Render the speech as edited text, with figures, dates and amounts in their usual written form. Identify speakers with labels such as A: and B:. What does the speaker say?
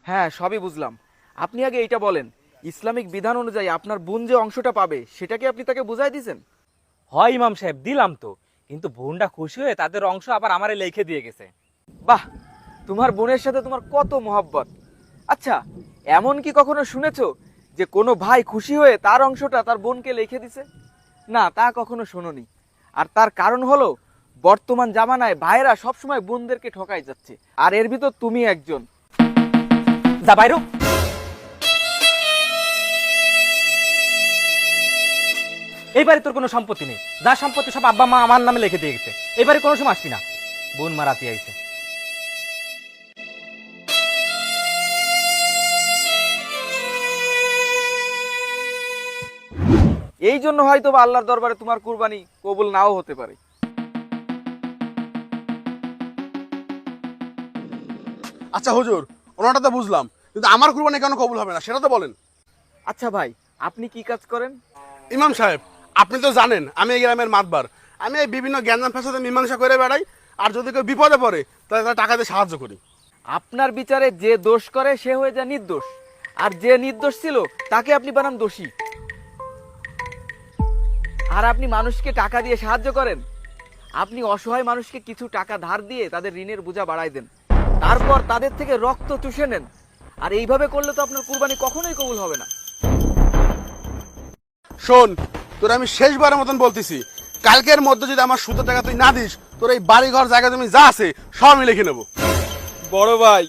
A: হ্যাঁ, সবই বুঝলাম। আপনি আগে এইটা বলেন, ইসলামিক বিধান অনুযায়ী আপনার বোন যে অংশটা পাবে সেটা কি আপনি তাকে বুঝাই দিয়েছেন?
B: হয় ইমাম সাহেব, দিলাম তো, কিন্তু বোনটা খুশি হয়ে তাদের অংশ আবার আমারে লিখে দিয়ে গেছে।
A: বাহ, তোমার বোনের সাথে তোমার কত মহব্বত। আচ্ছা, এমন কি কখনো শুনেছো যে কোনো ভাই খুশি হয়ে তার অংশটা তার বোনকে লিখে দিছে? না, তা কখনো শোনোনি। আর তার কারণ হলো, বর্তমান জামানায় ভাইয়েরা সবসময় বোনদেরকে ঠকাই যাচ্ছে, আর এর ভিতর তুমি একজন।
B: যা বাইরো। এইবারে তোর কোনো সম্পত্তি নেই, যা সম্পত্তি সব আব্বা মা আমার নামে লিখে দিয়ে গেছে। এবারে কোনো সময় আসবি না, বোন মারাতে আইছে।
A: এই জন্য হয়তো বা আল্লাহর দরবারে তোমার কুরবানি কবুল নাও হতে পারে।
C: আচ্ছা হুজুর, ওনাটা তো বুঝলাম, কিন্তু আমার কুরবানি কেন কবুল হবে না সেটা তো বলেন।
A: আচ্ছা ভাই, আপনি কি কাজ করেন?
C: ইমাম সাহেব, আপনি তো জানেন আমি এই গ্রামের মাতবার। আমি এই বিভিন্ন জ্ঞান ফ্যাসাদে মীমাংসা করে বেড়াই, আর যদি কেউ বিপদে পড়ে তাহলে তার টাকা দিয়ে সাহায্য করি।
A: আপনার বিচারে যে দোষ করে সে হয়ে যায় নির্দোষ, আর যে নির্দোষ ছিল তাকে আপনি বানান দোষী। আর আপনি মানুষকে টাকা দিয়ে সাহায্য করেন। আপনি অসহায় মানুষকে কিছু টাকা ধার দিয়ে তাদের ঋণের বোঝা বাড়ায় দেন, তারপর তাদের থেকে রক্ত চুষে নেন। আর এইভাবে করলে তো আপনার কুরবানি কখনোই কবুল হবে না।
C: শোন, তোর আমি শেষবারের মতন বলতেছি, কালকের মধ্যে যদি আমার সুদের টাকা তুই না দিস, তোর এই বাড়ি ঘর জায়গা জমি যা আছে সব আমি লিখে নেবো।
A: বড় ভাই,